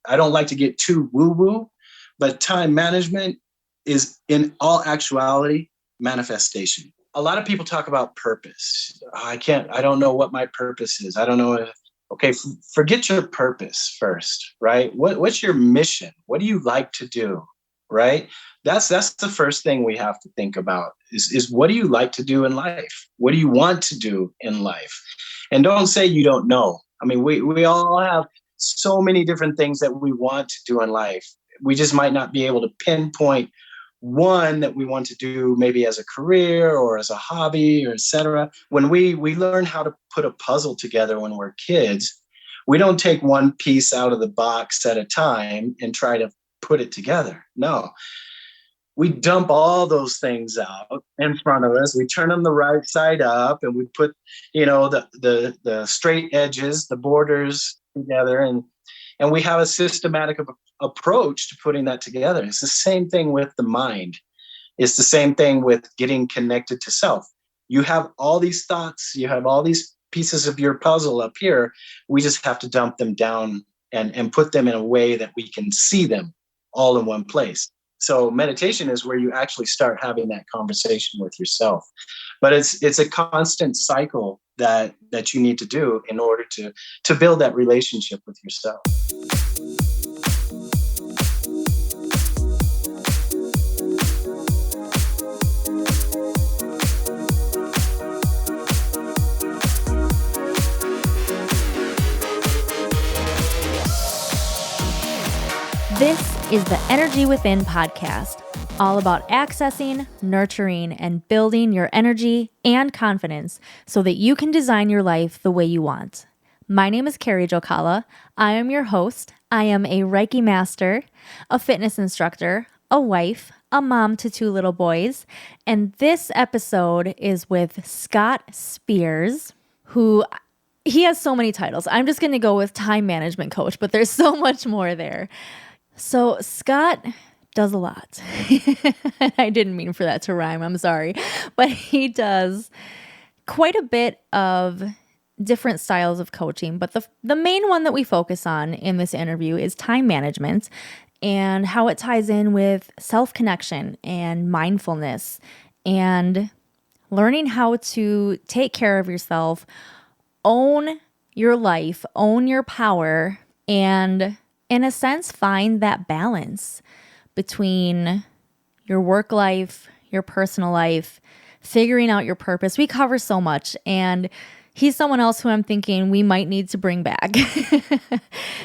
I don't like to get too woo-woo, but time management is in all actuality manifestation. A lot of people talk about purpose. I don't know what my purpose is. I don't know. Okay, forget your purpose first, right? What's your mission? What do you like to do, right? That's the first thing we have to think about is what do you like to do in life? What do you want to do in life? And don't say you don't know. I mean, we all have so many different things that we want to do in life. We just might not be able to pinpoint one that we want to do maybe as a career or as a hobby or et cetera. When we learn how to put a puzzle together when we're kids, we don't take one piece out of the box at a time and try to put it together. No, we dump all those things out in front of us. We turn them the right side up and we put, the straight edges, the borders together, and we have a systematic approach to putting that together. It's the same thing with the mind. It's the same thing with getting connected to self. You have all these thoughts, you have all these pieces of your puzzle up here. We just have to dump them down and put them in a way that we can see them all in one place. So meditation is where you actually start having that conversation with yourself. But it's a constant cycle that you need to do in order to build that relationship with yourself. This is the Energy Within podcast, all about accessing, nurturing, and building your energy and confidence so that you can design your life the way you want. My name is Carrie Jokala. I am your host. I am a Reiki master, a fitness instructor, a wife, a mom to 2 little boys, and this episode is with Scott Spears, who he has so many titles. I'm just going to go with time management coach, but there's so much more there. So Scott does a lot. I didn't mean for that to rhyme. I'm sorry. But he does quite a bit of different styles of coaching. But the main one that we focus on in this interview is time management and how it ties in with self-connection and mindfulness and learning how to take care of yourself, own your life, own your power, and in a sense, find that balance between your work life, your personal life, figuring out your purpose. We cover so much, and he's someone else who I'm thinking we might need to bring back.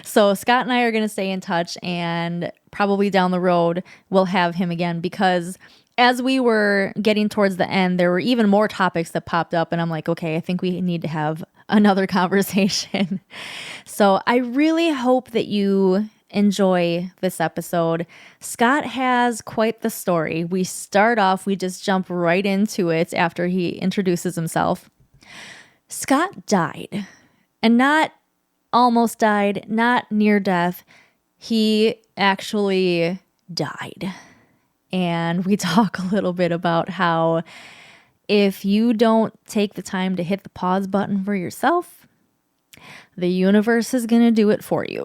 So Scott and I are going to stay in touch, and probably down the road, we'll have him again, because as we were getting towards the end, there were even more topics that popped up, and I'm like, okay, I think we need to have another conversation. So I really hope that you enjoy this episode. Scott has quite the story. We just jump right into it after he introduces himself. Scott died, and not almost died, not near death. He actually died. And we talk a little bit about how if you don't take the time to hit the pause button for yourself, the universe is going to do it for you.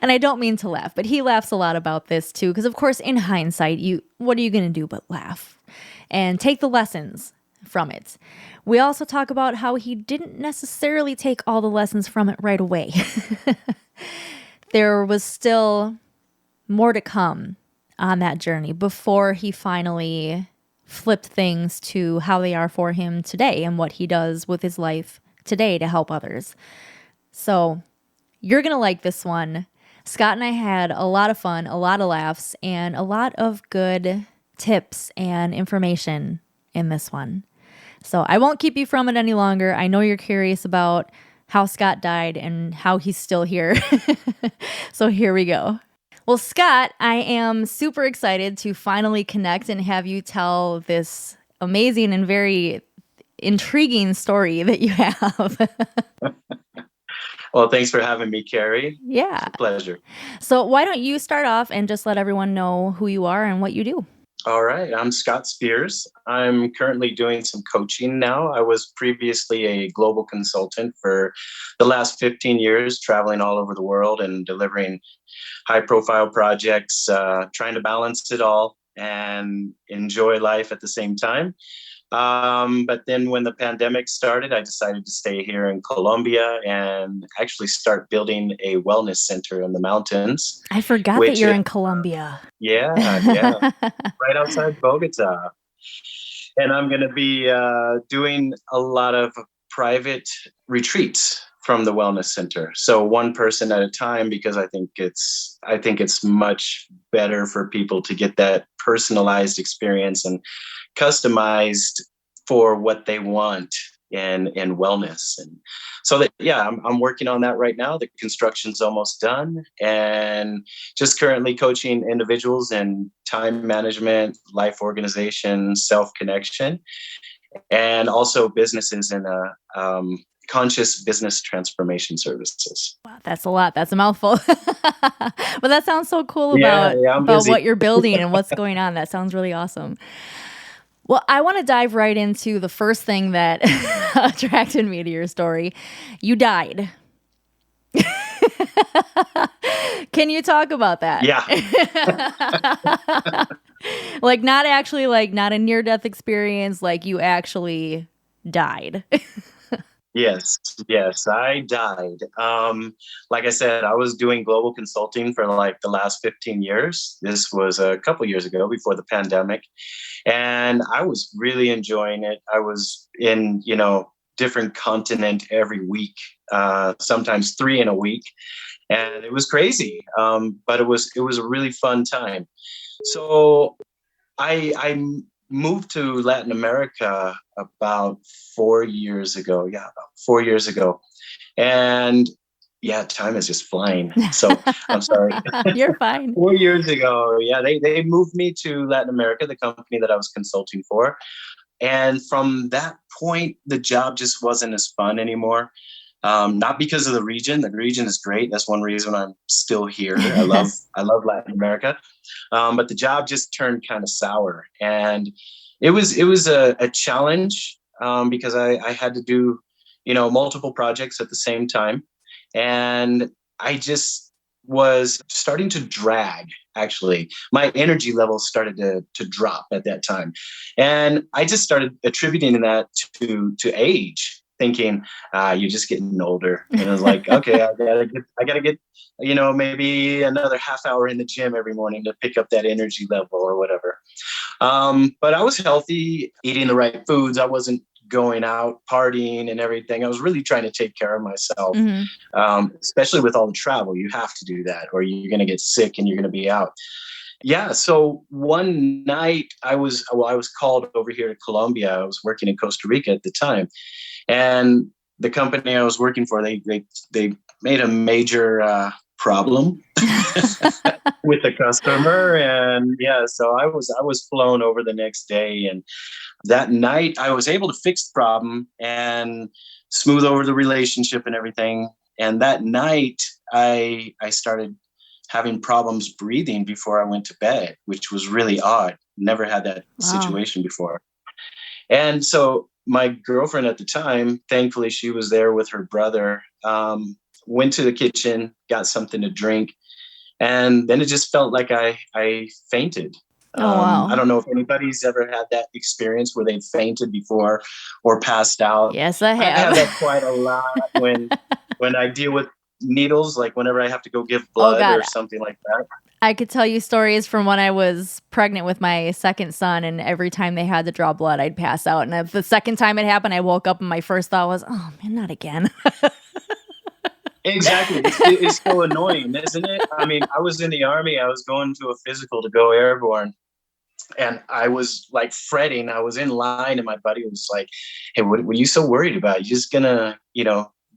And I don't mean to laugh, but he laughs a lot about this too, because of course, in hindsight, what are you going to do but laugh and take the lessons from it? We also talk about how he didn't necessarily take all the lessons from it right away. There was still more to come on that journey before he finally flipped things to how they are for him today and what he does with his life today to help others. So you're going to like this one. Scott and I had a lot of fun, a lot of laughs, and a lot of good tips and information in this one. So I won't keep you from it any longer. I know you're curious about how Scott died and how he's still here. So here we go. Well, Scott, I am super excited to finally connect and have you tell this amazing and very intriguing story that you have. Well, thanks for having me, Carrie. Yeah. It's a pleasure. So why don't you start off and just let everyone know who you are and what you do? All right. I'm Scott Spears. I'm currently doing some coaching now. I was previously a global consultant for the last 15 years, traveling all over the world and delivering high profile projects, trying to balance it all and enjoy life at the same time. But then when the pandemic started, I decided to stay here in Colombia and actually start building a wellness center in the mountains, I forgot that which you're is, in Colombia. yeah, right outside Bogota. And I'm going to be doing a lot of private retreats from the wellness center. So one person at a time, because I think it's much better for people to get that personalized experience and customized for what they want in wellness. And so that, yeah, I'm working on that right now. The construction's almost done, and just currently coaching individuals in time management, life organization, self-connection, and also businesses in conscious business transformation services. Wow, that's a lot. That's a mouthful. But that sounds so cool Yeah, about yeah, I'm about busy. what you're building and what's going on. That sounds really awesome. Well, I want to dive right into the first thing that attracted me to your story. You died. Can you talk about that? Yeah. Like not actually like not a near death experience, like you actually died. Yes, yes, I died. Like I said, I was doing global consulting for like the last 15 years. This was a couple years ago before the pandemic, and I was really enjoying it. I was in, different continent every week, sometimes three in a week, and it was crazy. But it was a really fun time. So I moved to Latin America about 4 years ago. Yeah, about 4 years ago. And yeah, time is just flying. So I'm sorry. You're fine. 4 years ago, yeah, they moved me to Latin America, the company that I was consulting for. And from that point, the job just wasn't as fun anymore. Not because of the region. The region is great. That's one reason I'm still here. I love Latin America. But the job just turned kind of sour, and it was a challenge, because I had to do multiple projects at the same time, and I just was starting to drag. Actually, my energy levels started to drop at that time, and I just started attributing that to age, thinking, you're just getting older. And I was like, okay, I gotta get, maybe another half hour in the gym every morning to pick up that energy level or whatever. But I was healthy, eating the right foods. I wasn't going out partying and everything. I was really trying to take care of myself, Mhm. especially with all the travel. You have to do that, or you're going to get sick and you're going to be out. Yeah. So one night I was called over here to Colombia. I was working in Costa Rica at the time, and the company I was working for, they made a major problem with the customer. And yeah, so I was flown over the next day, and that night I was able to fix the problem and smooth over the relationship and everything. And that night I started having problems breathing before I went to bed, which was really odd. Never had that Wow. situation before. And so my girlfriend at the time, thankfully she was there with her brother, went to the kitchen, got something to drink, and then it just felt like I fainted. Oh I wow. don't know if anybody's ever had that experience where they've fainted before or passed out. Yes, I I've had that have. quite a lot when I deal with needles, like whenever I have to go give Oh blood God. or something like that. I could tell you stories from when I was pregnant with my second son, and every time they had to draw blood, I'd pass out. And if the second time it happened, I woke up and my first thought was, "Oh man, not again." Exactly. It's so annoying, isn't it? I mean, I was in the army. I was going to a physical to go airborne, and I was like fretting. I was in line, and my buddy was like, "Hey, what are you so worried about? You're just gonna,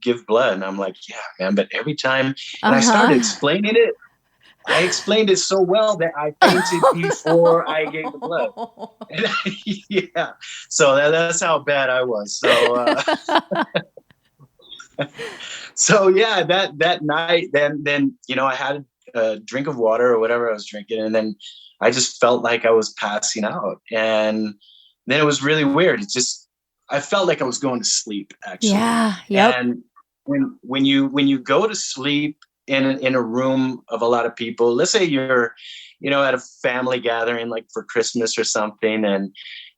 give blood." And I'm like, "Yeah, man." But every time, and I started Uh-huh. explaining it. I explained it so well that I fainted before I gave the blood. And yeah. So that's how bad I was. So yeah, that night, then I had a drink of water or whatever I was drinking. And then I just felt like I was passing out. And then it was really weird. I felt like I was going to sleep, actually. Yeah. Yep. And when you go to sleep in a room of a lot of people, let's say you're, at a family gathering, like for Christmas or something,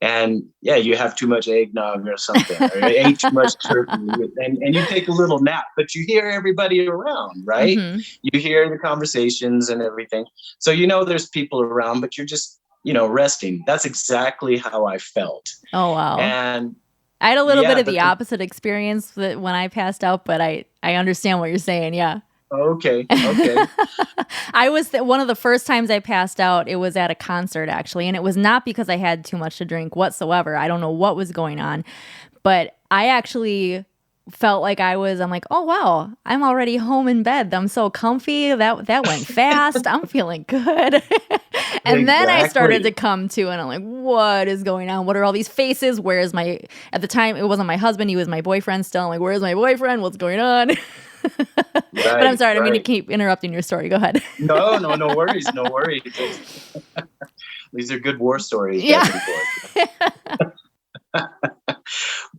and yeah, you have too much eggnog or something, or you ate too much turkey, and you take a little nap, but you hear everybody around, right? Mm-hmm. You hear the conversations and everything. So, there's people around, but you're just, resting. That's exactly how I felt. Oh, wow. And I had a little bit of but the opposite experience when I passed out, but I understand what you're saying. Yeah. Okay. I was one of the first times I passed out. It was at a concert, actually, and it was not because I had too much to drink whatsoever. I don't know what was going on, but I actually felt like I'm like, oh wow, I'm already home in bed. I'm so comfy. That went fast. I'm feeling good. And then I started to come to, and I'm like, what is going on? What are all these faces? At the time, it wasn't my husband. He was my boyfriend still. I'm like, where's my boyfriend? What's going on? But I'm sorry. I didn't mean to keep interrupting your story. Go ahead. No worries. No worries. These are good war stories. Yeah.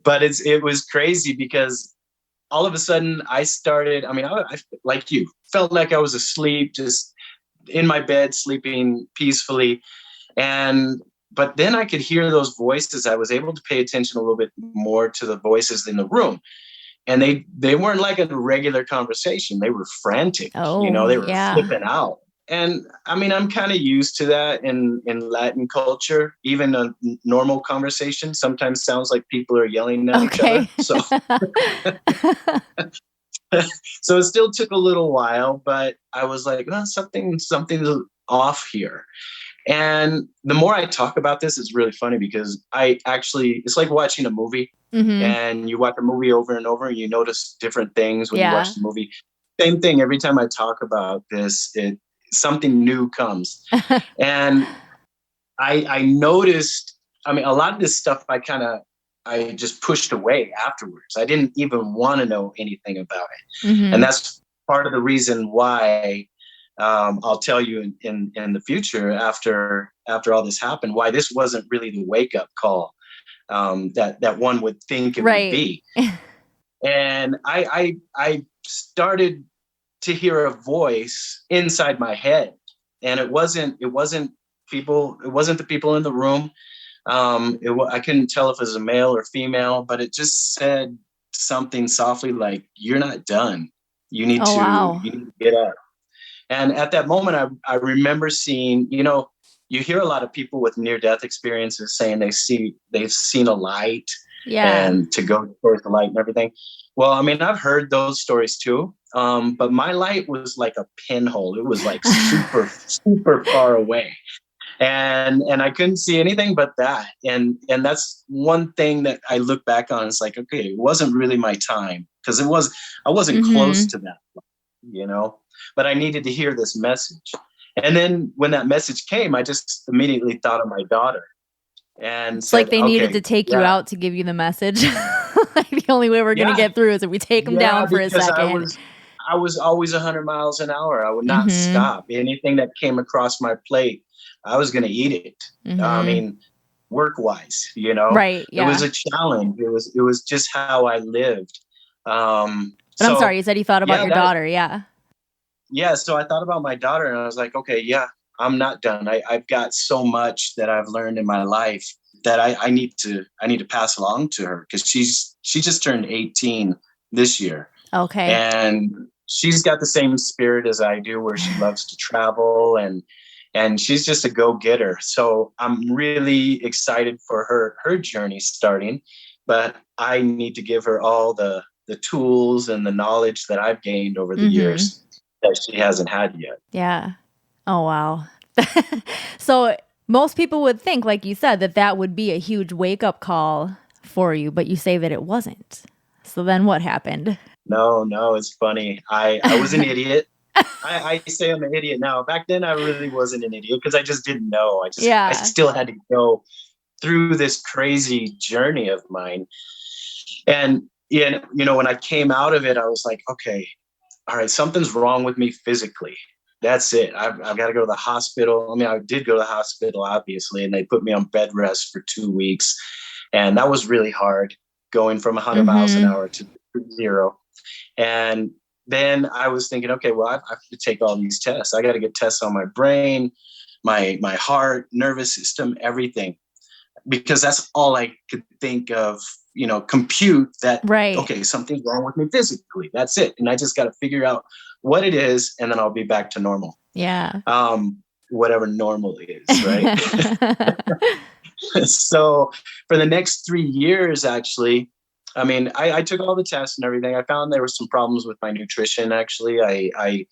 But it was crazy because all of a sudden I started, I like you, felt like I was asleep, just in my bed, sleeping peacefully. But then I could hear those voices. I was able to pay attention a little bit more to the voices in the room. And they weren't like a regular conversation. They were frantic. They were flipping out. And I'm kind of used to that in Latin culture. Even a normal conversation sometimes sounds like people are yelling at each other. So, so it still took a little while, but I was like, something's off here. And the more I talk about this, it's really funny because it's like watching a movie. Mm-hmm. And you watch a movie over and over and you notice different things when you watch the movie. Same thing. Every time I talk about this, something new comes. And I noticed, a lot of this stuff I just pushed away afterwards. I didn't even want to know anything about it. Mm-hmm. And that's part of the reason why I'll tell you in the future after all this happened, why this wasn't really the wake up call that one would think it would be. And I started to hear a voice inside my head, and it wasn't the people in the room. I couldn't tell if it was a male or female, but it just said something softly like, "You're not done. You need to get up." And at that moment, I remember seeing, you hear a lot of people with near-death experiences saying they've seen a light and to go towards the light and everything. Well, I've heard those stories too. But my light was like a pinhole. It was like super, super far away. And I couldn't see anything but that. And that's one thing that I look back on. It's like, okay, it wasn't really my time because I wasn't mm-hmm. close to that, but I needed to hear this message. And then when that message came, I just immediately thought of my daughter. And it's like they needed to take you out to give you the message. Like the only way we're going to get through is if we take them down for a second. I was always 100 miles an hour. I would not mm-hmm. stop. Anything that came across my plate, I was going to eat it. Mm-hmm. Work-wise, Right. Yeah. It was a challenge. It was just how I lived. But I'm sorry, you said you thought about your daughter. Yeah. Yeah. So I thought about my daughter and I was like, okay, yeah, I'm not done. I've got so much that I've learned in my life that I need to pass along to her because she just turned 18 this year. Okay. And she's got the same spirit as I do where she loves to travel and she's just a go-getter. So I'm really excited for her journey starting, but I need to give her all the tools and the knowledge that I've gained over the mm-hmm. years that she hasn't had yet. Yeah. Oh, wow. So most people would think, like you said, that would be a huge wake-up call for you, but you say that it wasn't. So then what happened? No, it's funny. I was an idiot. I say I'm an idiot now. Back then, I really wasn't an idiot because I just didn't know. I still had to go through this crazy journey of mine. And, when I came out of it, I was like, okay, all right, something's wrong with me physically. that's it. I've got to go to the hospital. I mean, I did go to the hospital, obviously, and they put me on bed rest for 2 weeks. And that was really hard, going from 100 miles an hour to 0. And then I was thinking, okay, well, I have to take all these tests. I got to get tests on my brain, my heart, nervous system, everything, because that's all I could think of, compute that, right. Okay, something's wrong with me physically. That's it. And I just got to figure out what it is, and then I'll be back to normal. Yeah. Whatever normal is, right? So for the next 3 years, actually, I mean, I took all the tests and everything. I found there were some problems with my nutrition. Actually, I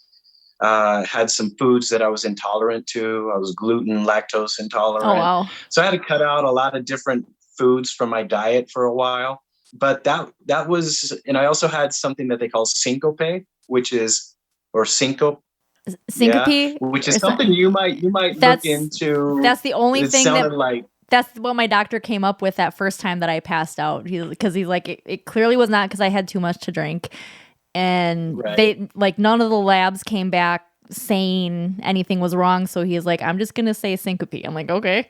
had some foods that I was intolerant to. I was gluten, lactose intolerant. Oh, wow. So I had to cut out a lot of different foods from my diet for a while. But that was, and I also had something that they call syncope, or syncope. Syncope, yeah, which is something you might look into. That's the only thing like. That's what my doctor came up with that first time that I passed out. Because he's like, it clearly was not because I had too much to drink. And they none of the labs came back saying anything was wrong. So he's like, I'm just going to say syncope. I'm like, okay.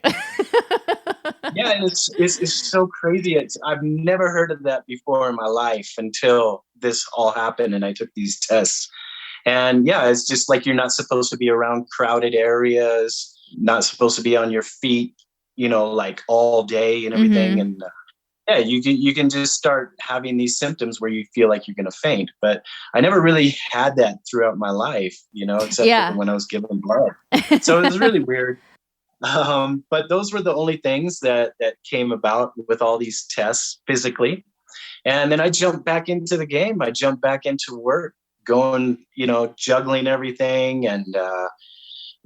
Yeah, and it's so crazy. I've never heard of that before in my life until this all happened and I took these tests. And yeah, it's just like you're not supposed to be around crowded areas, not supposed to be on your feet, like all day and everything. And yeah, you can just start having these symptoms where you feel like you're going to faint. But I never really had that throughout my life, except for when I was given blood. So it was really weird. But those were the only things that came about with all these tests physically. And then I jumped back into the game. I jumped back into work, going, juggling everything. And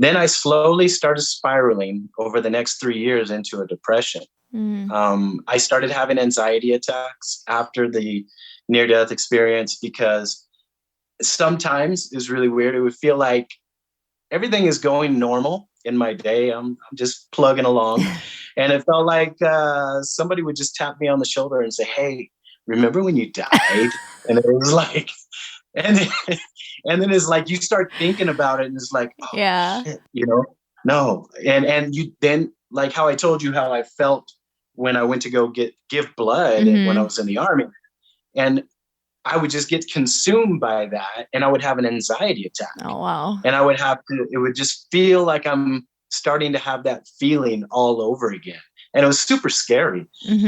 then I slowly started spiraling over the next 3 years into a depression. I started having anxiety attacks after the near-death experience, because sometimes it's really weird. It would feel like everything is going normal in my day. I'm just plugging along. And it felt like somebody would just tap me on the shoulder and say, hey, remember when you died? And it was like, and then it's like you start thinking about it and it's like, oh, yeah, shit, no. And you then, like how I told you how I felt when I went to go give blood when I was in the Army. And I would just get consumed by that, and I would have an anxiety attack. Oh, wow. And it would just feel like I'm starting to have that feeling all over again. And it was super scary.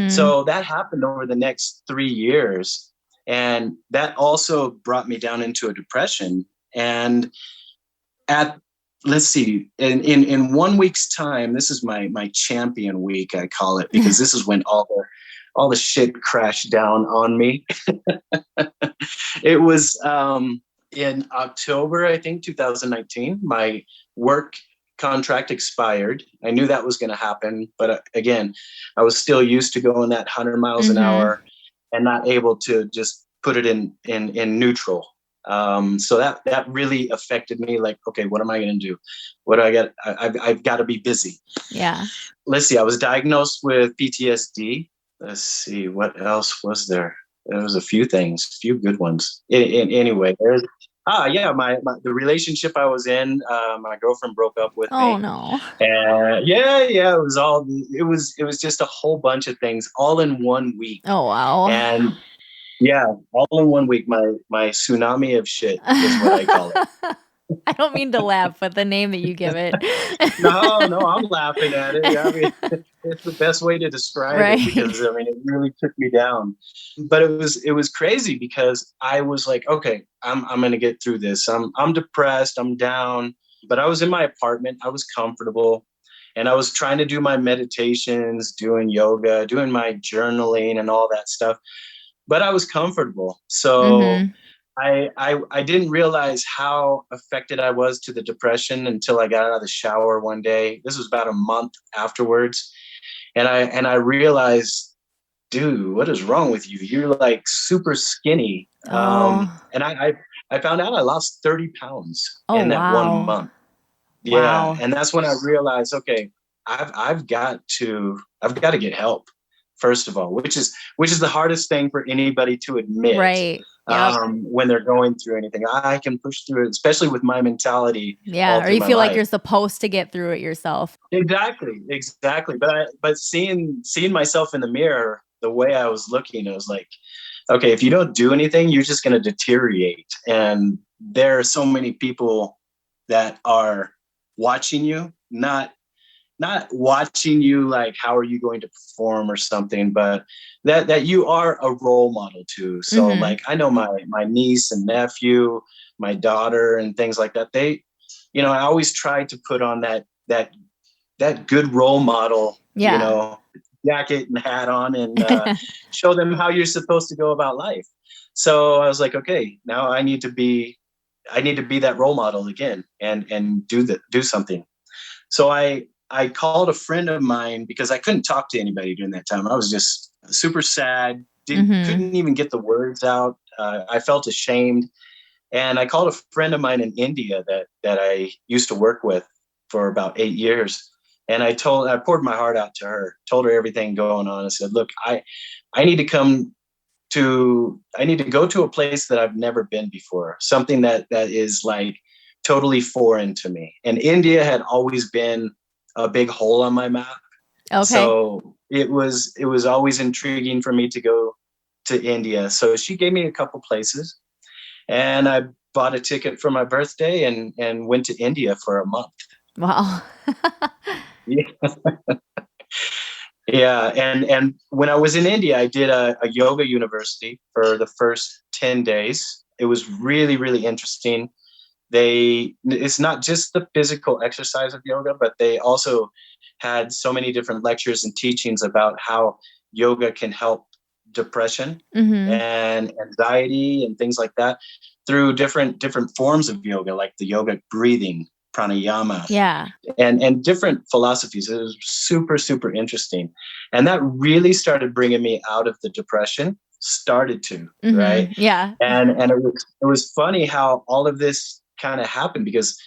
So that happened over the next 3 years. And that also brought me down into a depression. And let's see, in 1 week's time, this is my champion week, I call it, because this is when all the shit crashed down on me. It was in October, I think, 2019. My work contract expired. I knew that was going to happen. But again, I was still used to going that 100 miles an hour and not able to just put it in neutral. So that really affected me. Like, okay, what am I going to do? What do I got? I've got to be busy. Yeah. Let's see. I was diagnosed with PTSD. Let's see, what else was there? There was a few things, a few good ones. Anyway, there's the relationship I was in, my girlfriend broke up with me. Oh no. And it was just a whole bunch of things all in 1 week. Oh wow. And yeah, all in 1 week, my tsunami of shit is what I call it. I don't mean to laugh, but the name that you give it. No, I'm laughing at it. I mean, it's the best way to describe it, because I mean, it really took me down. But it was crazy, because I was like, okay, I'm going to get through this. I'm depressed. I'm down. But I was in my apartment. I was comfortable, and I was trying to do my meditations, doing yoga, doing my journaling, and all that stuff. But I was comfortable. So. I didn't realize how affected I was to the depression until I got out of the shower one day. This was about a month afterwards. And I realized, dude, what is wrong with you? You're like super skinny. And I found out I lost 30 pounds in that 1 month. Yeah. Wow. And that's when I realized, okay, I've got to get help, first of all, which is the hardest thing for anybody to admit. Right. when they're going through anything. I can push through it, especially with my mentality. Yeah. Or you feel like you're supposed to get through it yourself. Exactly. But seeing myself in the mirror, the way I was looking, I was like, okay, if you don't do anything, you're just going to deteriorate. And there are so many people that are watching you, not watching you like, how are you going to perform or something, but that you are a role model too. So like, I know my niece and nephew, my daughter and things like that. They, I always try to put on that good role model, jacket and hat on and show them how you're supposed to go about life. So I was like, okay, now I need to be that role model again and do something. So I called a friend of mine because I couldn't talk to anybody during that time. I was just super sad, couldn't even get the words out. I felt ashamed. And I called a friend of mine in India that I used to work with for about 8 years. And I poured my heart out to her, told her everything going on. I said, look, I need to go to a place that I've never been before, something that is like totally foreign to me. And India had always been a big hole on my map. Okay. So it was always intriguing for me to go to India. So she gave me a couple places and I bought a ticket for my birthday and went to India for a month. Wow. Yeah. Yeah. And when I was in India, I did a yoga university for the first 10 days. It was really, really interesting. It's not just the physical exercise of yoga, but they also had so many different lectures and teachings about how yoga can help depression and anxiety and things like that through different forms of yoga, like the yogic breathing, pranayama, and different philosophies. It was super, super interesting. And that really started bringing me out of the depression, right? Yeah. And it was funny how all of this kind of happened because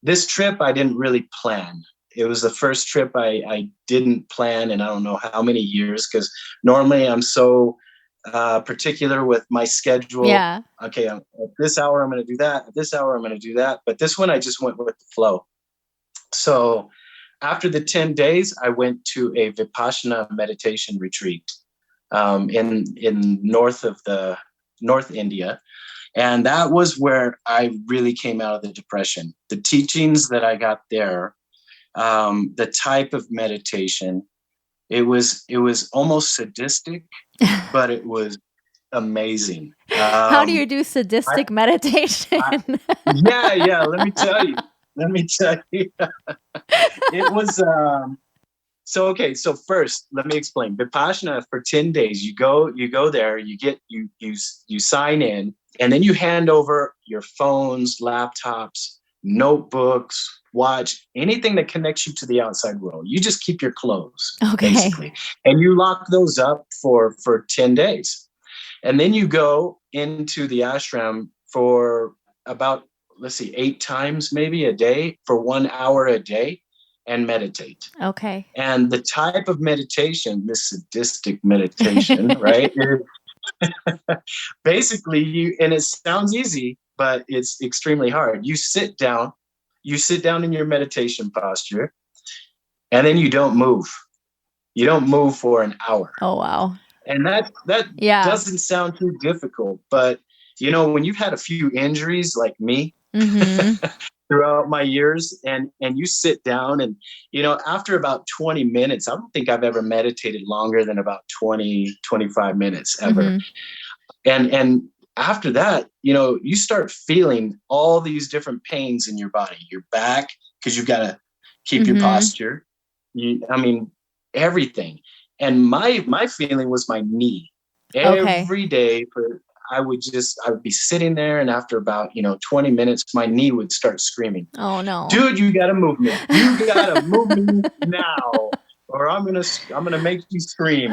this trip I didn't really plan. It was the first trip I didn't plan in I don't know how many years, because normally I'm so particular with my schedule. Yeah. Okay, at this hour I'm going to do that. At this hour I'm going to do that. But this one I just went with the flow. So after the 10 days, I went to a Vipassana meditation retreat in North India. And that was where I really came out of the depression. The teachings that I got there, the type of meditation, it was almost sadistic, but it was amazing. How do you do sadistic meditation? Yeah. Let me tell you. It was So first, let me explain. Vipassana for 10 days. You go there. You sign in. And then you hand over your phones, laptops, notebooks, watch, anything that connects you to the outside world. You just keep your clothes, basically. And you lock those up for 10 days. And then you go into the ashram for about, 8 times maybe a day for 1 hour a day and meditate. Okay. And the type of meditation, this sadistic meditation, right? Basically, and it sounds easy, but it's extremely hard. You sit down in your meditation posture, and then you don't move. You don't move for an hour. Oh, wow. And that doesn't sound too difficult, but when you've had a few injuries like me throughout my years and you sit down and, after about 20 minutes, I don't think I've ever meditated longer than about 20, 25 minutes ever. And after that, you start feeling all these different pains in your body, your back, because you've got to keep your posture. Everything. And my feeling was my knee. Every day I would be sitting there, and after about 20 minutes, my knee would start screaming. Oh no, dude, you gotta move me. You gotta move me now, or I'm gonna make you scream.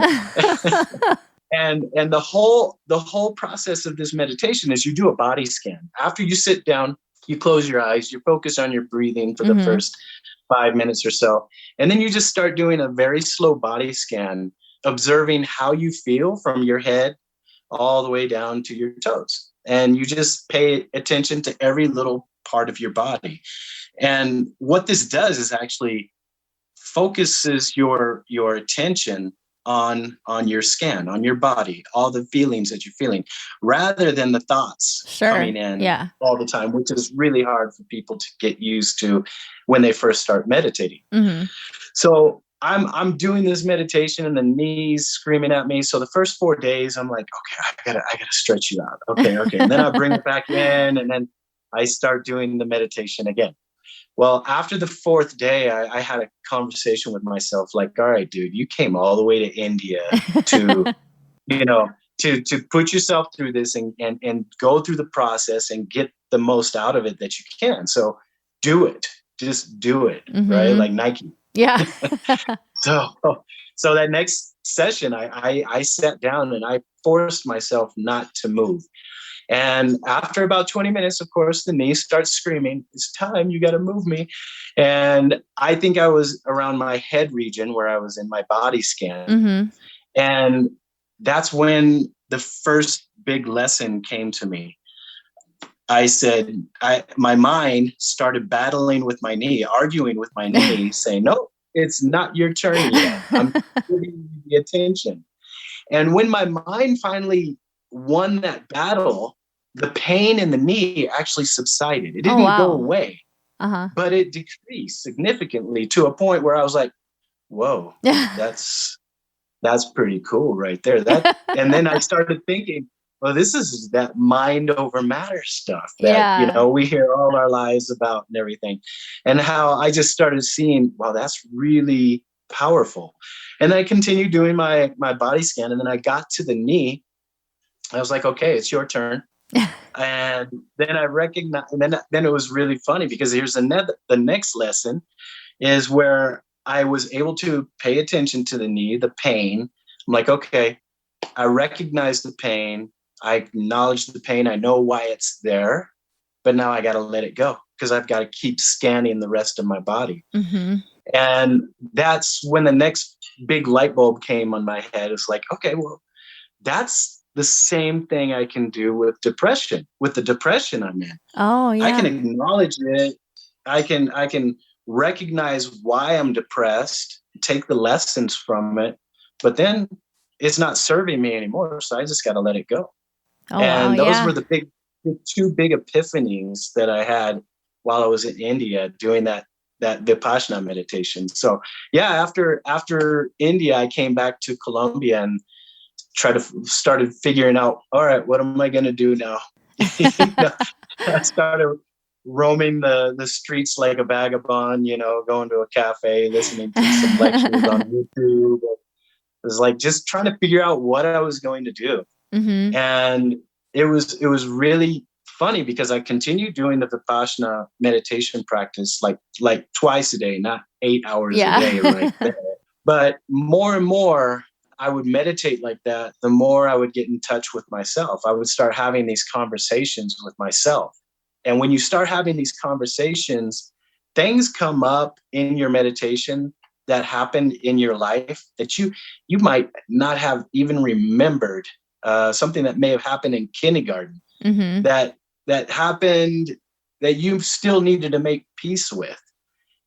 And the whole process of this meditation is you do a body scan. After you sit down, you close your eyes, you focus on your breathing for the first 5 minutes or so. And then you just start doing a very slow body scan, observing how you feel from your head all the way down to your toes. and you just pay attention to every little part of your body. And what this does is actually focuses your attention on your skin, on your body, all the feelings that you're feeling, rather than the thoughts coming in all the time, which is really hard for people to get used to when they first start meditating. So I'm doing this meditation and the knees screaming at me. So the first 4 days I'm like, okay, I gotta stretch you out. Okay. And then I bring it back in, and then I start doing the meditation again. Well, after the 4th day, I had a conversation with myself, like, all right, dude, you came all the way to India to, to put yourself through this and go through the process and get the most out of it that you can. So do it. Just do it. Right? Like Nike. Yeah. So that next session, I sat down and I forced myself not to move. And after about 20 minutes, of course, the knee starts screaming, it's time, you got to move me. And I think I was around my head region where I was in my body scan. And that's when the first big lesson came to me. I said, my mind started battling with my knee, arguing with my knee, saying, no, it's not your turn yet. I'm giving you the attention. And when my mind finally won that battle, the pain in the knee actually subsided. It didn't go away, but it decreased significantly to a point where I was like, whoa, that's pretty cool right there. And then I started thinking, well, this is that mind over matter stuff that, we hear all our lives about and everything, and how I just started seeing, wow, that's really powerful. And I continued doing my body scan. And then I got to the knee. I was like, okay, it's your turn. And then I recognized, and then it was really funny because here's the next lesson is where I was able to pay attention to the knee, the pain. I'm like, okay, I recognize the pain. I acknowledge the pain. I know why it's there, but now I got to let it go because I've got to keep scanning the rest of my body. And that's when the next big light bulb came on my head. It's like, okay, well, that's the same thing I can do with depression, with the depression I'm in. Oh, yeah. I can acknowledge it. I can recognize why I'm depressed, take the lessons from it, but then it's not serving me anymore. So I just got to let it go. And those were the two big epiphanies that I had while I was in India doing that Vipassana meditation. So after India, I came back to Colombia and started figuring out, all right, what am I going to do now? I started roaming the streets like a vagabond, going to a cafe, listening to some lectures on YouTube. It was like just trying to figure out what I was going to do. And it was really funny because I continued doing the Vipassana meditation practice like twice a day, not 8 hours a day right there. But more and more I would meditate like that, the more I would get in touch with myself. I would start having these conversations with myself. And when you start having these conversations, things come up in your meditation that happened in your life that you might not have even remembered, something that may have happened in kindergarten that happened that you still needed to make peace with.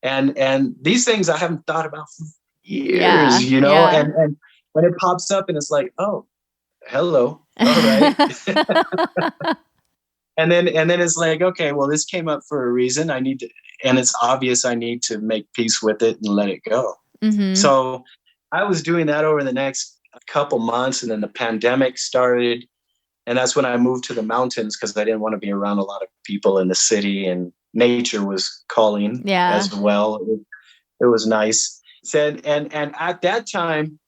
And these things I haven't thought about for years, and when it pops up and it's like, oh, hello. All right. and then it's like, okay, well, this came up for a reason. And it's obvious I need to make peace with it and let it go. So I was doing that over the next couple months, and then the pandemic started. And that's when I moved to the mountains because I didn't want to be around a lot of people in the city, and nature was calling as well. It was nice. And at that time,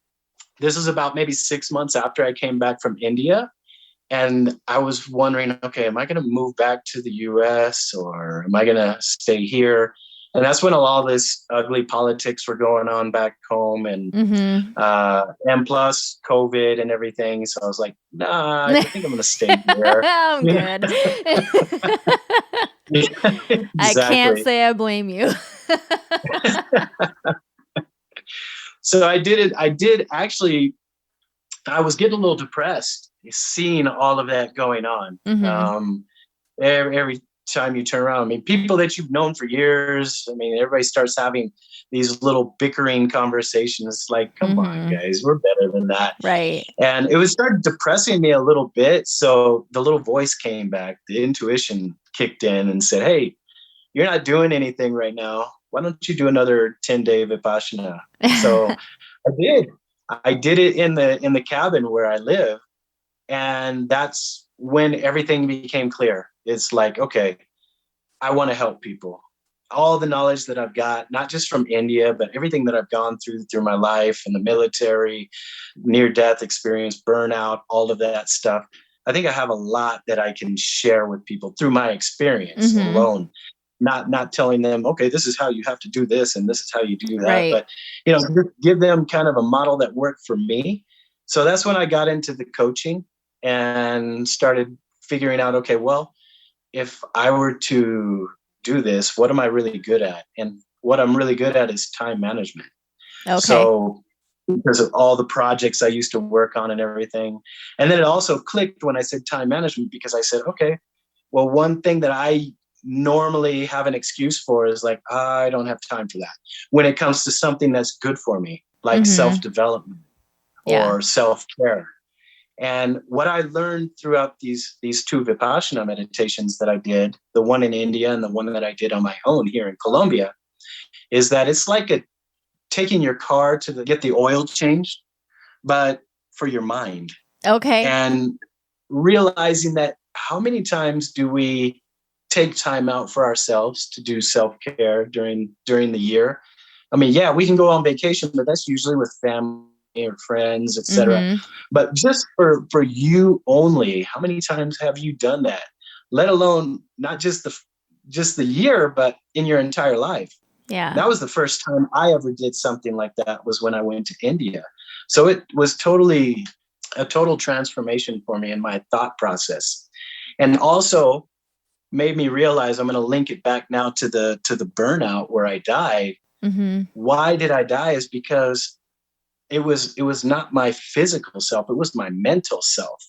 this is about maybe 6 months after I came back from India. And I was wondering, okay, am I going to move back to the US or am I going to stay here? And that's when a lot of this ugly politics were going on back home, and plus COVID and everything. So I was like, nah, I think I'm going to stay here. I'm good. Exactly. I can't say I blame you. So I did it. I was getting a little depressed seeing all of that going on. Mm-hmm. Every time you turn around, I mean, people that you've known for years, I mean, everybody starts having these little bickering conversations like, come on, Mm-hmm. guys, we're better than that. Right. And it was started depressing me a little bit. So the little voice came back, the intuition kicked in and said, hey, you're not doing anything right now. Why don't you do another 10-day Vipassana? So I did. I did it in the cabin where I live. And that's when everything became clear. It's like, okay, I want to help people. All the knowledge that I've got, not just from India, but everything that I've gone through my life in the military, near-death experience, burnout, all of that stuff. I think I have a lot that I can share with people through my experience Mm-hmm. alone. Not telling them, okay, this is how you have to do this and this is how you do that. Right. But, give them kind of a model that worked for me. So that's when I got into the coaching and started figuring out, okay, well, if I were to do this, what am I really good at? And what I'm really good at is time management. Okay. So because of all the projects I used to work on and everything. And then it also clicked when I said time management, because I said, okay, well, one thing that I normally have an excuse for is like, I don't have time for that. When it comes to something that's good for me, like Mm-hmm. self-development Yeah. or self-care. And what I learned throughout these two Vipassana meditations that I did, the one in India and the one that I did on my own here in Colombia, is that it's like taking your car to get the oil changed, but for your mind. Okay. And realizing that how many times do we take time out for ourselves to do self-care during the year? I mean, yeah, we can go on vacation, but that's usually with family or friends, etc. Mm-hmm. But just for you only, how many times have you done that? Let alone not just the year, but in your entire life. Yeah. That was the first time I ever did something like that, was when I went to India. So it was totally a total transformation for me in my thought process, and also made me realize, I'm going to link it back now to the burnout where I died. Mm-hmm. Why did I die? Is because it was not my physical self. It was my mental self.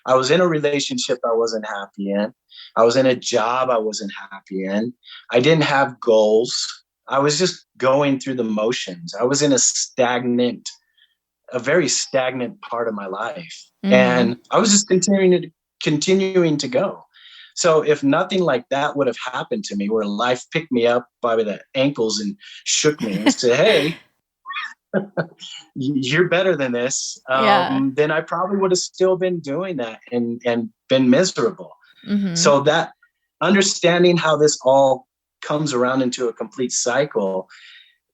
I was in a relationship I wasn't happy in. I was in a job I wasn't happy in. I didn't have goals. I was just going through the motions. I was in a very stagnant part of my life. Mm-hmm. And I was just continuing to go. So if nothing like that would have happened to me, where life picked me up by the ankles and shook me and said, hey, you're better than this, then I probably would have still been doing that and been miserable. Mm-hmm. So that understanding how this all comes around into a complete cycle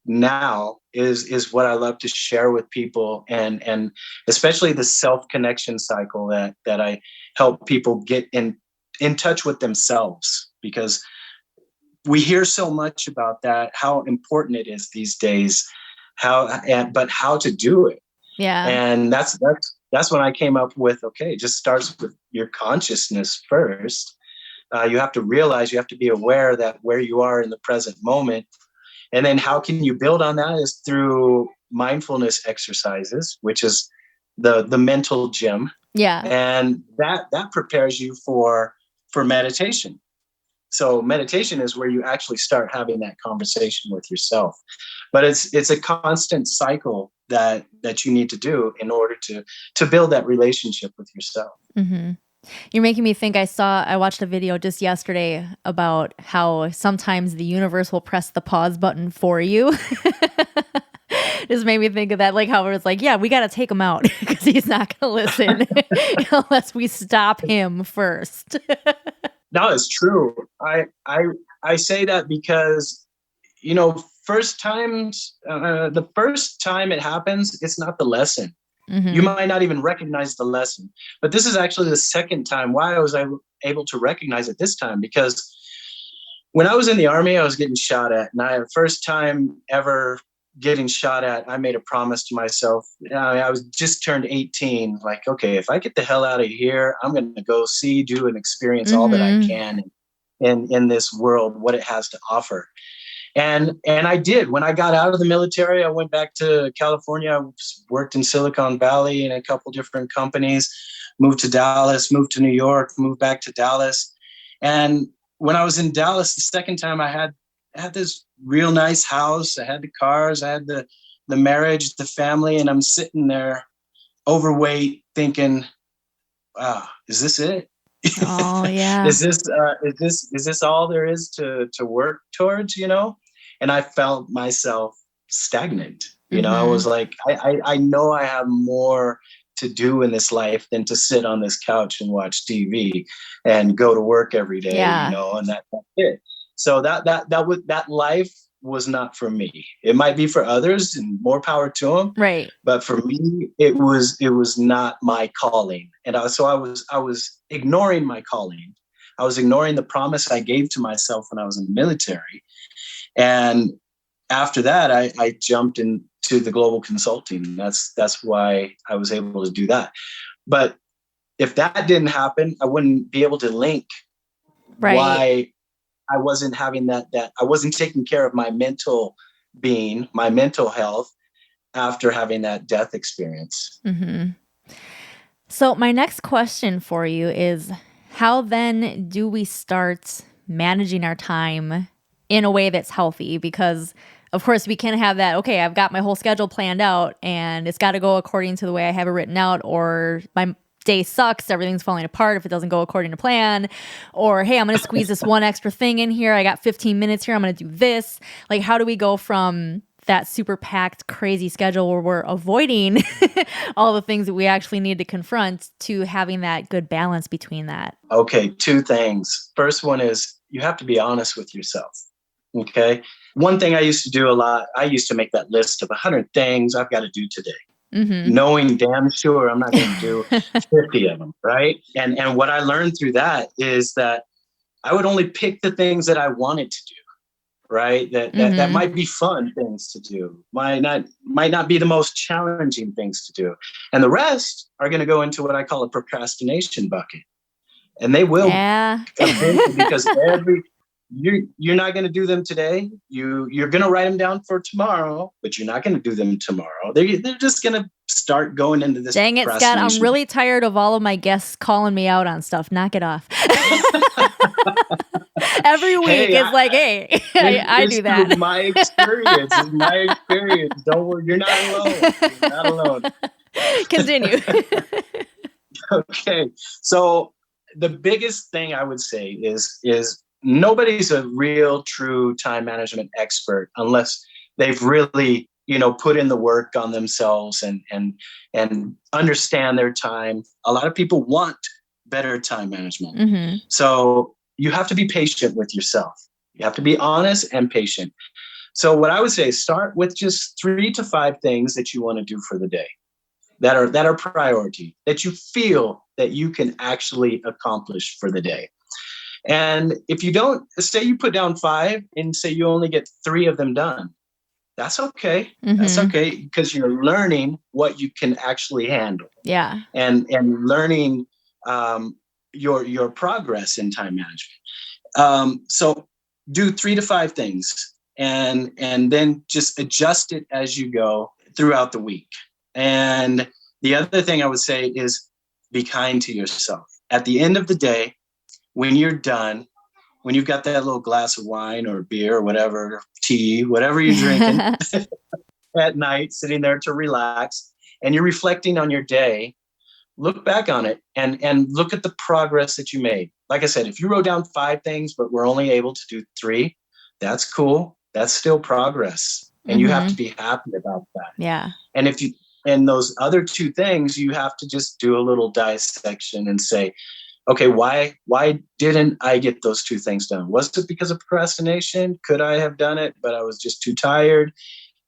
now is what I love to share with people, and especially the self-connection cycle that I help people get in touch with themselves, because we hear so much about that, how important it is these days, but how to do it. Yeah. And that's when I came up with, okay, it just starts with your consciousness first. You have to realize, you have to be aware that where you are in the present moment. And then how can you build on that is through mindfulness exercises, which is the mental gym. Yeah. And that prepares you for meditation. So meditation is where you actually start having that conversation with yourself. But it's a constant cycle that you need to do in order to build that relationship with yourself. Mm-hmm. You're making me think. I watched a video just yesterday about how sometimes the universe will press the pause button for you. Just made me think of that, like how it's like, yeah, we got to take him out because he's not going to listen unless we stop him first. No, it's true. I say that because, first times, the first time it happens, it's not the lesson. Mm-hmm. You might not even recognize the lesson, but this is actually the second time. Why was I able to recognize it this time? Because when I was in the Army, I was getting shot at, and the first time ever getting shot at, I made a promise to myself. I was just turned 18. Like, okay, if I get the hell out of here, I'm going to go see, do, and experience all that I can in this world, what it has to offer. And I did. When I got out of the military, I went back to California. I worked in Silicon Valley in a couple different companies, moved to Dallas, moved to New York, moved back to Dallas. And when I was in Dallas, the second time, I had this real nice house. I had the cars, I had the marriage, the family, and I'm sitting there overweight thinking, wow, is this it? Oh, yeah. Is this all there is to work towards, And I felt myself stagnant. I was like, I know I have more to do in this life than to sit on this couch and watch TV and go to work every day, and that's it. So that life was not for me. It might be for others, and more power to them. Right. But for me, it was not my calling. And I was ignoring my calling. I was ignoring the promise I gave to myself when I was in the military. And after that, I jumped into the global consulting. That's why I was able to do that. But if that didn't happen, I wouldn't be able to link why I wasn't having that I wasn't taking care of my mental being, my mental health after having that death experience. Mm-hmm. So my next question for you is, how then do we start managing our time in a way that's healthy? Because of course we can't have that, okay, I've got my whole schedule planned out and it's got to go according to the way I have it written out, or my day sucks, everything's falling apart if it doesn't go according to plan, or hey, I'm going to squeeze this one extra thing in here, I got 15 minutes here, I'm going to do this. Like, how do we go from that super packed, crazy schedule where we're avoiding all the things that we actually need to confront to having that good balance between that? Okay, two things. First one is you have to be honest with yourself. Okay. One thing I used to do a lot, I used to make that list of 100 things I've got to do today. Mm-hmm. Knowing damn sure I'm not going to do 50 of them, right? And what I learned through that is that I would only pick the things that I wanted to do, right? That might be fun things to do, might not be the most challenging things to do. And the rest are going to go into what I call a procrastination bucket. And they will because you're not going to do them today. You're going to write them down for tomorrow, but you're not going to do them tomorrow. They're just going to start going into this. Dang it, Scott! I'm really tired of all of my guests calling me out on stuff. Knock it off. Every week it's like, hey, I do that. My experience is my experience. Don't worry, you're not alone. You're not alone. Continue. Okay, so the biggest thing I would say is nobody's a real true time management expert unless they've really, put in the work on themselves and understand their time. A lot of people want better time management. Mm-hmm. So you have to be patient with yourself. You have to be honest and patient. So what I would say, start with just 3 to 5 things that you want to do for the day that are priority, that you feel that you can actually accomplish for the day. And if you don't, say you put down 5 and say you only get 3 of them done, that's okay. Mm-hmm. That's okay, because you're learning what you can actually handle. Yeah. And learning your progress in time management. So do 3 to 5 things and then just adjust it as you go throughout the week. And the other thing I would say is be kind to yourself. At the end of the day, when you're done, when you've got that little glass of wine or beer or whatever, tea, whatever you're drinking at night, sitting there to relax, and you're reflecting on your day, look back on it and look at the progress that you made. Like I said, if you wrote down 5 things, but we're only able to do 3, that's cool. That's still progress. And you have to be happy about that. Yeah. And those other 2 things, you have to just do a little dissection and say, okay, why didn't I get those 2 things done? Was it because of procrastination? Could I have done it, but I was just too tired?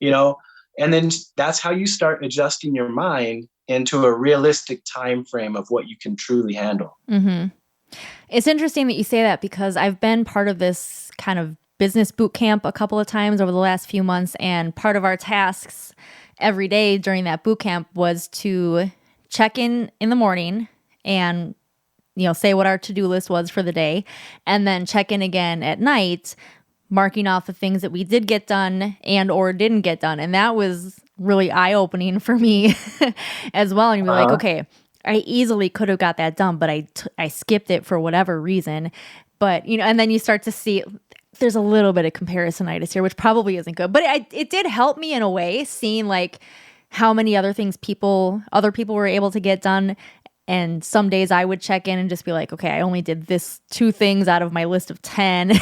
And then that's how you start adjusting your mind into a realistic time frame of what you can truly handle. Mm-hmm. It's interesting that you say that, because I've been part of this kind of business boot camp a couple of times over the last few months, and part of our tasks every day during that boot camp was to check in the morning and say what our to-do list was for the day, and then check in again at night marking off the things that we did get done and or didn't get done. And that was really eye-opening for me as well. And you'd be like, okay, I easily could have got that done, but I skipped it for whatever reason. But, and then you start to see there's a little bit of comparisonitis here, which probably isn't good. But it did help me in a way, seeing like how many other things other people were able to get done. And some days I would check in and just be like, okay, I only did this 2 things out of my list of 10.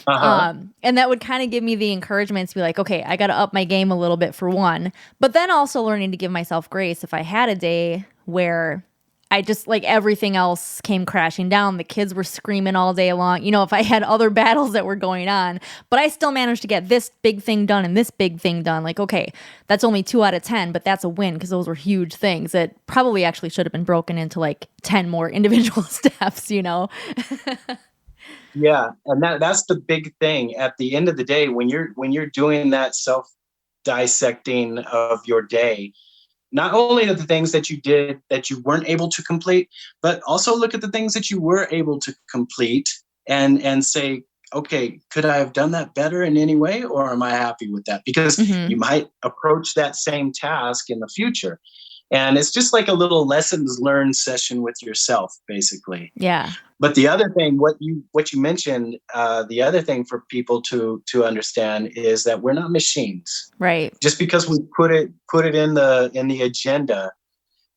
And that would kind of give me the encouragement to be like, okay, I got to up my game a little bit for one. But then also learning to give myself grace if I had a day where I just like everything else came crashing down. The kids were screaming all day long. If I had other battles that were going on, but I still managed to get this big thing done and this big thing done. Like, okay, that's only 2 out of 10, but that's a win because those were huge things that probably actually should have been broken into like 10 more individual steps, Yeah. And that's the big thing at the end of the day, when you're doing that self dissecting of your day, not only the things that you did that you weren't able to complete, but also look at the things that you were able to complete and say, okay, could I have done that better in any way? Or am I happy with that? Because you might approach that same task in the future. And it's just like a little lessons learned session with yourself, basically. Yeah. But the other thing, what you mentioned, the other thing for people to understand is that we're not machines. Right. Just because we put it in the agenda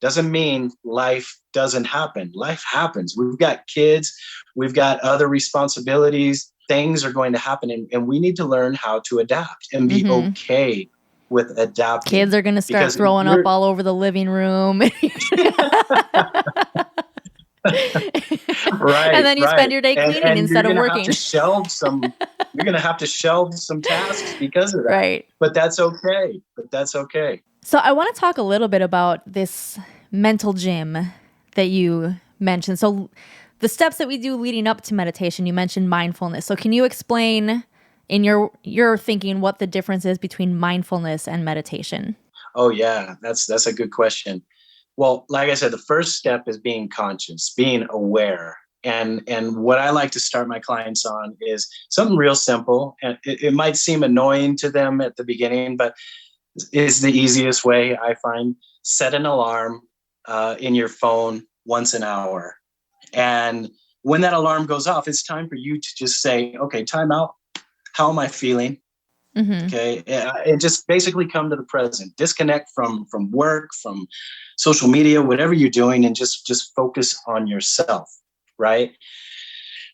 doesn't mean life doesn't happen. Life happens. We've got kids, we've got other responsibilities. Things are going to happen, and we need to learn how to adapt and be okay with adapting. Kids are going to start throwing up all over the living room. Right. And then you spend your day cleaning instead of working. You're going to have to shelve some tasks because of that. Right. But that's okay. So I want to talk a little bit about this mental gym that you mentioned. So the steps that we do leading up to meditation, you mentioned mindfulness. So can you explain in your thinking what the difference is between mindfulness and meditation? Oh yeah, that's a good question. Well, like I said, the first step is being conscious, being aware. And what I like to start my clients on is something real simple. And it might seem annoying to them at the beginning, but it's the easiest way I find. Set an alarm in your phone once an hour. And when that alarm goes off, it's time for you to just say, okay, time out. How am I feeling? Okay. And just basically come to the present, disconnect from work, from social media, whatever you're doing, and just focus on yourself. Right.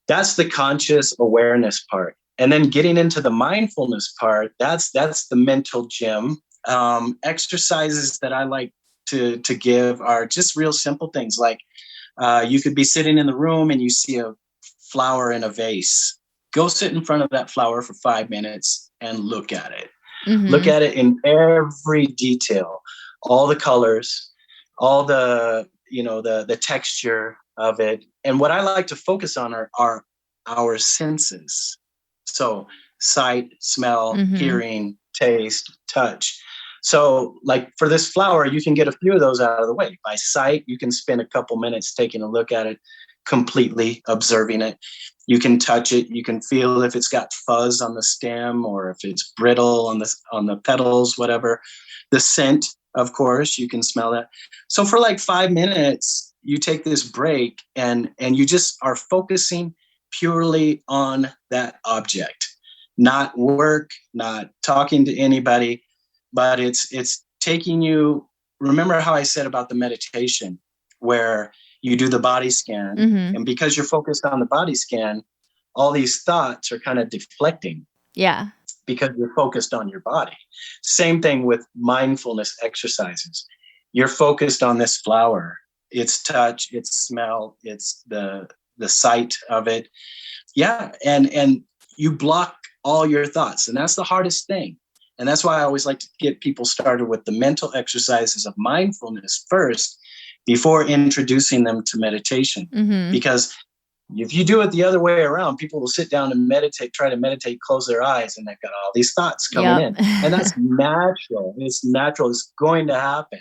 That's the conscious awareness part. And then getting into the mindfulness part, that's the mental gym. Exercises that I like to give are just real simple things. Like you could be sitting in the room and you see a flower in a vase. Go sit in front of that flower for 5 minutes and look at it. Look at it in every detail, all the colors, all the texture of it. And what I like to focus on are our senses. So sight, smell, hearing, taste, touch. So like for this flower, you can get a few of those out of the way. By sight, you can spend a couple minutes taking a look at it, completely observing it. You can touch it. You can feel if it's got fuzz on the stem or if it's brittle on the petals, whatever. The scent, of course, you can smell that. So for like 5 minutes, you take this break and you just are focusing purely on that object, not work, not talking to anybody, but it's taking you. Remember how I said about the meditation where you do the body scan, and because you're focused on the body scan, all these thoughts are kind of deflecting. Yeah. Because you're focused on your body. Same thing with mindfulness exercises. You're focused on this flower, its touch, its smell, it's the sight of it. Yeah. And you block all your thoughts. And that's the hardest thing. And that's why I always like to get people started with the mental exercises of mindfulness first, before introducing them to meditation. Because if you do it the other way around, people will sit down and try to meditate, close their eyes, and they've got all these thoughts coming in. And that's natural. It's natural. It's going to happen.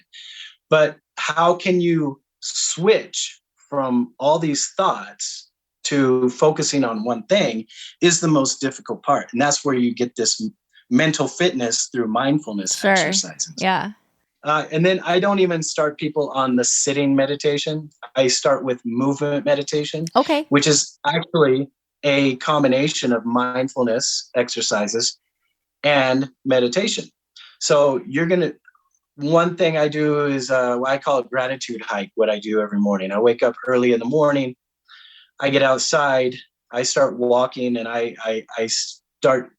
But how can you switch from all these thoughts to focusing on one thing is the most difficult part. And that's where you get this mental fitness through mindfulness exercises. Yeah. And then I don't even start people on the sitting meditation. I start with movement meditation, Okay. which is actually a combination of mindfulness exercises and meditation. So one thing I do is what I call a gratitude hike, what I do every morning. I wake up early in the morning, I get outside, I start walking, and I start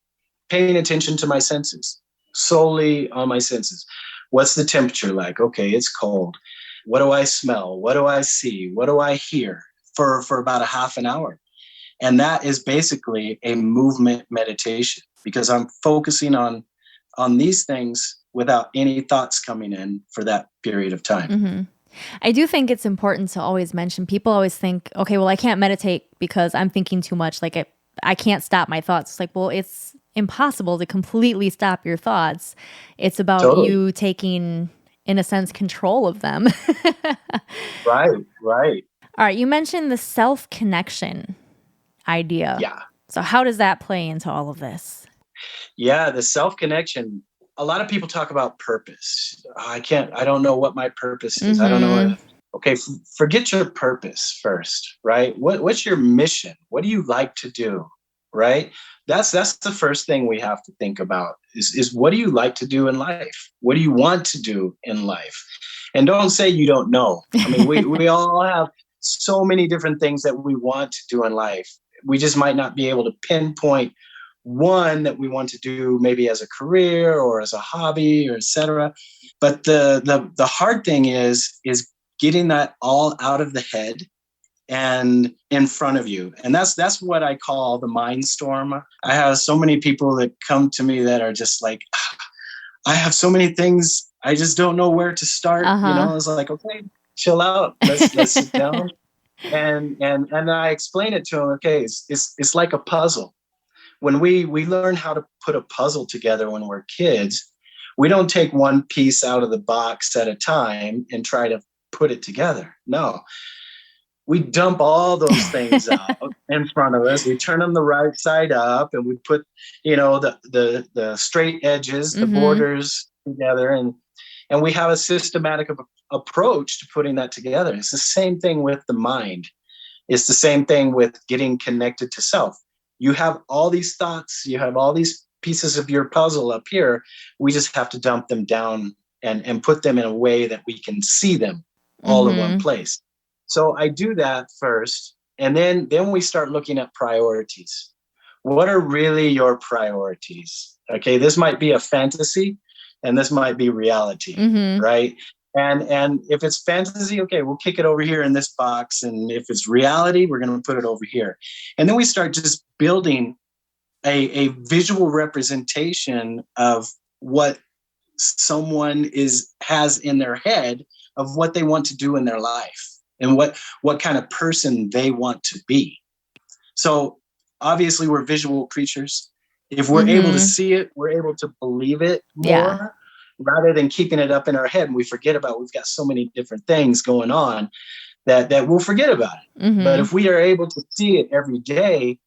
paying attention to my senses, solely on my senses. What's the temperature like? Okay, it's cold. What do I smell? What do I see? What do I hear? For about a half an hour. And that is basically a movement meditation, because I'm focusing on these things without any thoughts coming in for that period of time. Mm-hmm. I do think it's important to always mention, people always think, okay, well, I can't meditate because I'm thinking too much. Like I can't stop my thoughts. It's like, well, it's impossible to completely stop your thoughts. It's about you taking, in a sense, control of them. Right. All right. You mentioned the self-connection idea. Yeah. So how does that play into all of this? Yeah, the self-connection. A lot of people talk about purpose. I don't know what my purpose is. I don't know. Okay, forget your purpose first, right? What's your mission? What do you like to do, right? That's the first thing we have to think about is what do you like to do in life? What do you want to do in life? And don't say you don't know. I mean, we all have so many different things that we want to do in life. We just might not be able to pinpoint one that we want to do, maybe as a career or as a hobby or et cetera. But the hard thing is getting that all out of the head and in front of you. And that's what I call the mind storm. I have so many people that come to me that are just like, I have so many things, I just don't know where to start. It's like, okay, chill out. Let's sit down. And I explain it to them. Okay, it's like a puzzle. When we learn how to put a puzzle together when we're kids, we don't take one piece out of the box at a time and try to put it together. No, we dump all those things out in front of us. We turn them the right side up, and we put, the straight edges, the borders together, and we have a systematic approach to putting that together. It's the same thing with the mind. It's the same thing with getting connected to self. You have all these thoughts, you have all these pieces of your puzzle up here. We just have to dump them down and put them in a way that we can see them all in one place. So I do that first. And then we start looking at priorities. What are really your priorities? Okay, this might be a fantasy and this might be reality, right? And if it's fantasy, okay, we'll kick it over here in this box. And if it's reality, we're going to put it over here. And then we start just building a visual representation of what someone has in their head of what they want to do in their life and what kind of person they want to be. So obviously we're visual creatures. If we're able to see it, we're able to believe it more. Rather than keeping it up in our head and we forget about, we've got so many different things going on that we'll forget about it. But if we are able to see it every day,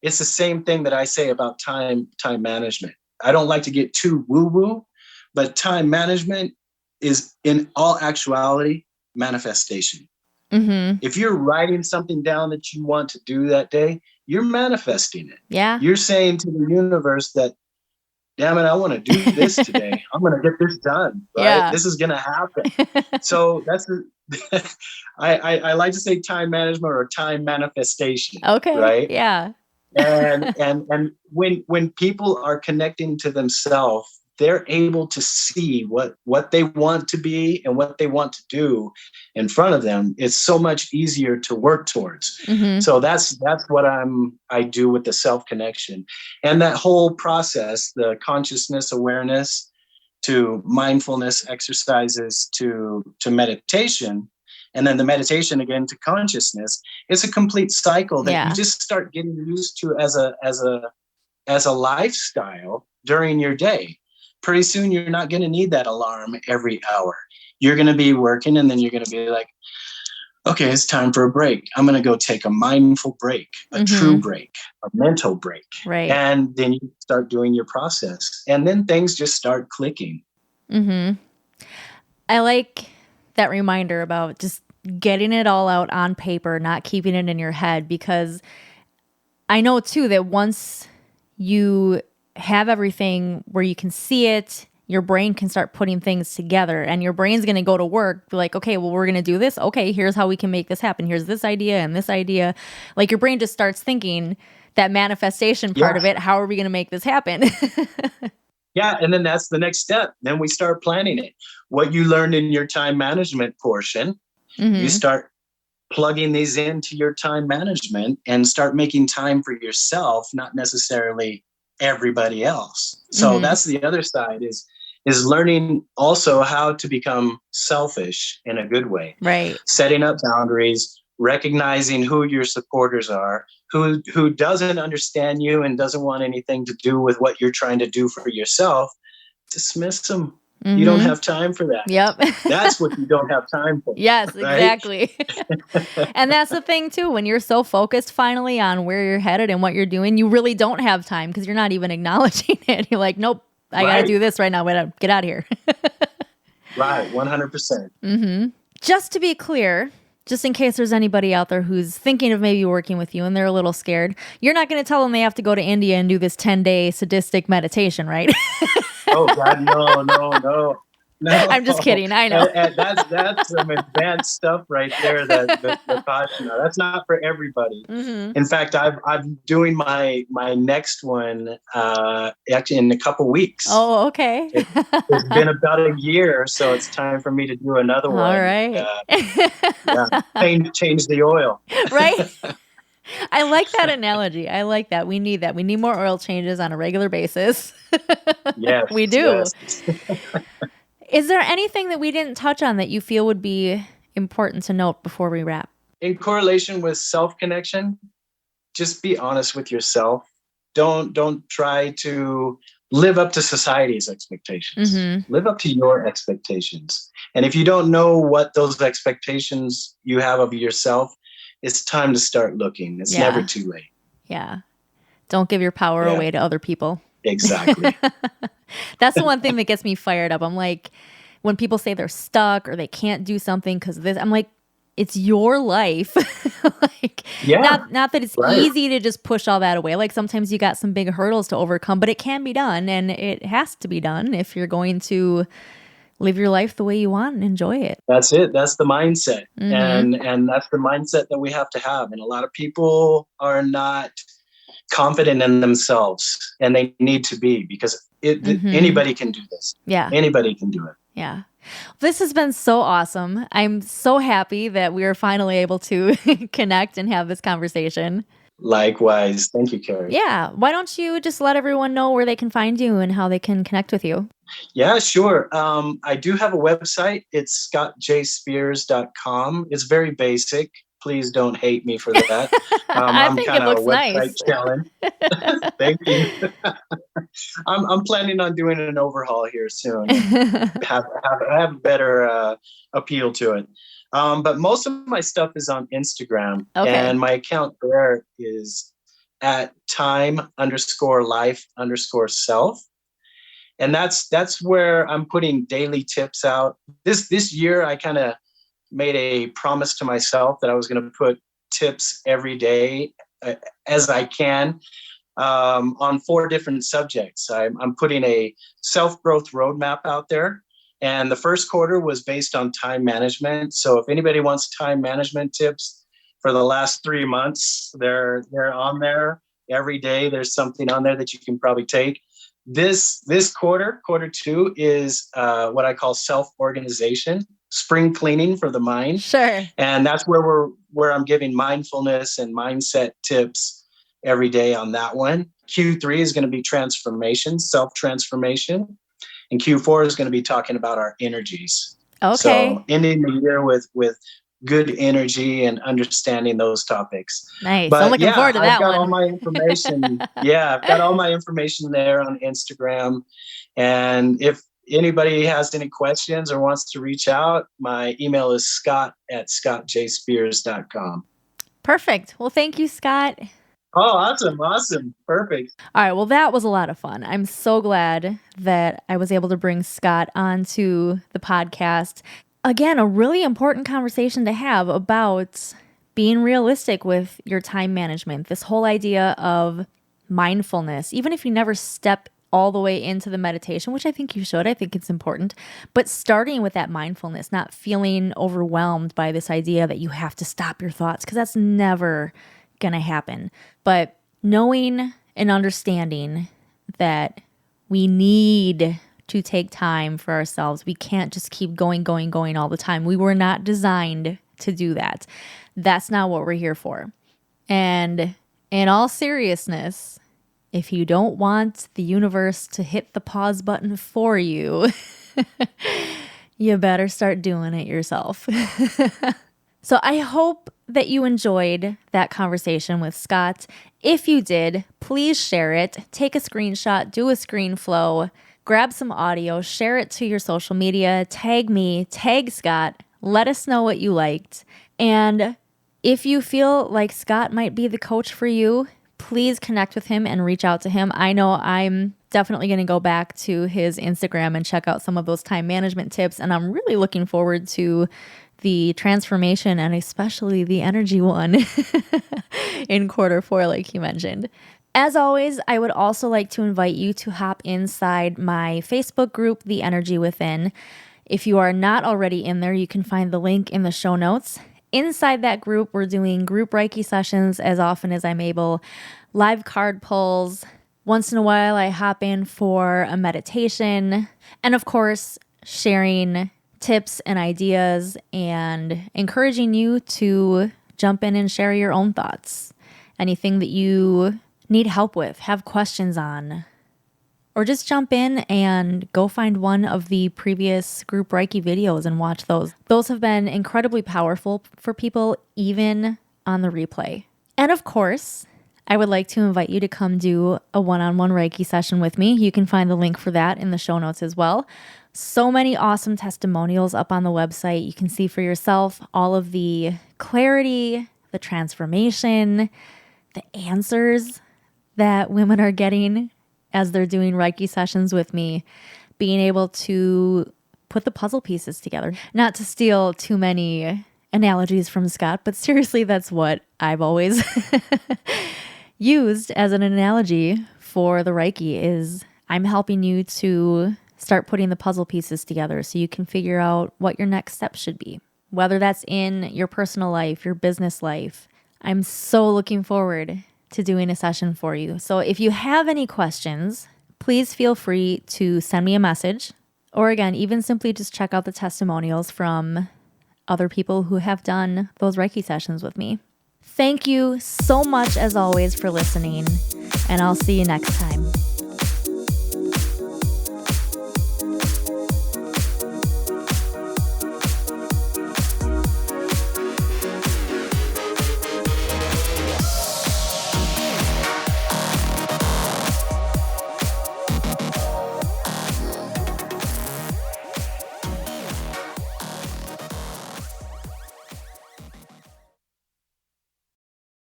it's the same thing that I say about time management. I don't like to get too woo-woo, but time management is in all actuality manifestation. If you're writing something down that you want to do that day, you're manifesting it. Yeah. You're saying to the universe that, damn it, I want to do this today. I'm going to get this done, right? Yeah. This is going to happen. So that's I like to say time management or time manifestation. Okay. Right. Yeah. and when people are connecting to themselves, they're able to see what they want to be and what they want to do in front of them. It's so much easier to work towards. So that's what I do with the self-connection and that whole process, the consciousness awareness to mindfulness exercises to meditation. And then the meditation again to consciousness. It's a complete cycle that you just start getting used to as a lifestyle during your day. Pretty soon you're not going to need that alarm every hour. You're going to be working and then you're going to be like, okay, it's time for a break. I'm going to go take a mindful break, a true break, a mental break. Right. And then you start doing your process. And then things just start clicking. I like that reminder about just getting it all out on paper, not keeping it in your head, because I know too that once you have everything where you can see it, your brain can start putting things together, and your brain's going to go to work, be like, okay, well, we're going to do this. Okay, here's how we can make this happen. Here's this idea and this idea. Like your brain just starts thinking that manifestation part of it. How are we going to make this happen? Yeah. And then that's the next step. Then we start planning it. What you learned in your time management portion, you start plugging these into your time management and start making time for yourself, not necessarily everybody else. So that's the other side is learning also how to become selfish in a good way. Right. Setting up boundaries, recognizing who your supporters are, who doesn't understand you and doesn't want anything to do with what you're trying to do for yourself. Dismiss them. You don't have time for that. Yep. That's what you don't have time for. Yes, right? exactly. And that's the thing too, when you're so focused finally on where you're headed and what you're doing, you really don't have time because you're not even acknowledging it. You're like, nope, I got to do this right now. Wait, get out of here. Right. 100%. Just to be clear, just in case there's anybody out there who's thinking of maybe working with you and they're a little scared, you're not going to tell them they have to go to India and do this 10-day sadistic meditation, right? Oh, God, no. I'm just kidding. I know. And that's some advanced stuff right there. The caution. That's not for everybody. In fact, I'm doing my next one actually in a couple weeks. Oh, okay. It's been about a year, so it's time for me to do another one. All right. Change the oil. Right. I like that analogy. I like that. We need that. We need more oil changes on a regular basis. Yes, we do. Yes. Is there anything that we didn't touch on that you feel would be important to note before we wrap? In correlation with self-connection, just be honest with yourself. Don't try to live up to society's expectations. Live up to your expectations. And if you don't know what those expectations you have of yourself, it's time to start looking. It's never too late. Yeah. Don't give your power away to other people. Exactly. That's the one thing that gets me fired up. I'm like, when people say they're stuck or they can't do something because of this, I'm like, it's your life. Not that it's easy to just push all that away. Like sometimes you got some big hurdles to overcome, but it can be done, and it has to be done if you're going to live your life the way you want and enjoy it. That's it. That's the mindset. And that's the mindset that we have to have. And a lot of people are not confident in themselves, and they need to be, because anybody can do this. Yeah. Anybody can do it. Yeah. This has been so awesome. I'm so happy that we were finally able to connect and have this conversation. Likewise. Thank you, Carrie. Yeah. Why don't you just let everyone know where they can find you and how they can connect with you? Yeah, sure. I do have a website. It's scottjspears.com. It's very basic. Please don't hate me for that. I think it looks nice. Challenge. Thank you. I'm planning on doing an overhaul here soon. have a better appeal to it. But most of my stuff is on Instagram, and my account there is at time_life_self. And that's where I'm putting daily tips out. This year, I kind of made a promise to myself that I was going to put tips every day as I can on 4 different subjects. I'm putting a self-growth roadmap out there. And the first quarter was based on time management. So if anybody wants time management tips for the last 3 months, they're on there every day. There's something on there that you can probably take. This quarter 2, is what I call self-organization, spring cleaning for the mind. Sure. And that's where I'm giving mindfulness and mindset tips every day on that one. Q3 is going to be transformation, self-transformation. And Q4 is going to be talking about our energies. Okay. So ending the year with good energy and understanding those topics. Nice. But I'm looking forward to that one. I've got all my information. I've got all my information there on Instagram. And if anybody has any questions or wants to reach out, my email is scott@scottjspears.com. Perfect. Well, thank you, Scott. Oh, awesome. Perfect. All right. Well, that was a lot of fun. I'm so glad that I was able to bring Scott onto the podcast. Again, a really important conversation to have about being realistic with your time management. This whole idea of mindfulness, even if you never step all the way into the meditation, which I think you should. I think it's important. But starting with that mindfulness, not feeling overwhelmed by this idea that you have to stop your thoughts, because that's never going to happen. But knowing and understanding that we need to take time for ourselves. We can't just keep going all the time. We were not designed to do that. That's not what we're here for. And in all seriousness, if you don't want the universe to hit the pause button for you, you better start doing it yourself. So I hope that you enjoyed that conversation with Scott. If you did, please share it. Take a screenshot, do a screen flow, grab some audio, share it to your social media, tag me, tag Scott, let us know what you liked. And if you feel like Scott might be the coach for you, please connect with him and reach out to him. I know I'm definitely going to go back to his Instagram and check out some of those time management tips. And I'm really looking forward to the transformation and especially the energy one in Q4, like you mentioned. As always, I would also like to invite you to hop inside my Facebook group, The Energy Within. If you are not already in there, you can find the link in the show notes. Inside that group, we're doing group Reiki sessions as often as I'm able, live card pulls. Once in a while, I hop in for a meditation, and of course, sharing tips and ideas and encouraging you to jump in and share your own thoughts. Anything that you need help with, have questions on, or just jump in and go find one of the previous group Reiki videos and watch those. Those have been incredibly powerful for people, even on the replay. And of course, I would like to invite you to come do a one-on-one Reiki session with me. You can find the link for that in the show notes as well. So many awesome testimonials up on the website. You can see for yourself all of the clarity, the transformation, the answers that women are getting as they're doing Reiki sessions with me, being able to put the puzzle pieces together. Not to steal too many analogies from Scott, but seriously, that's what I've always used as an analogy for the Reiki is I'm helping you to start putting the puzzle pieces together so you can figure out what your next step should be, whether that's in your personal life, your business life. I'm so looking forward to doing a session for you. So if you have any questions, please feel free to send me a message, or again, even simply just check out the testimonials from other people who have done those Reiki sessions with me. Thank you so much as always for listening, and I'll see you next time.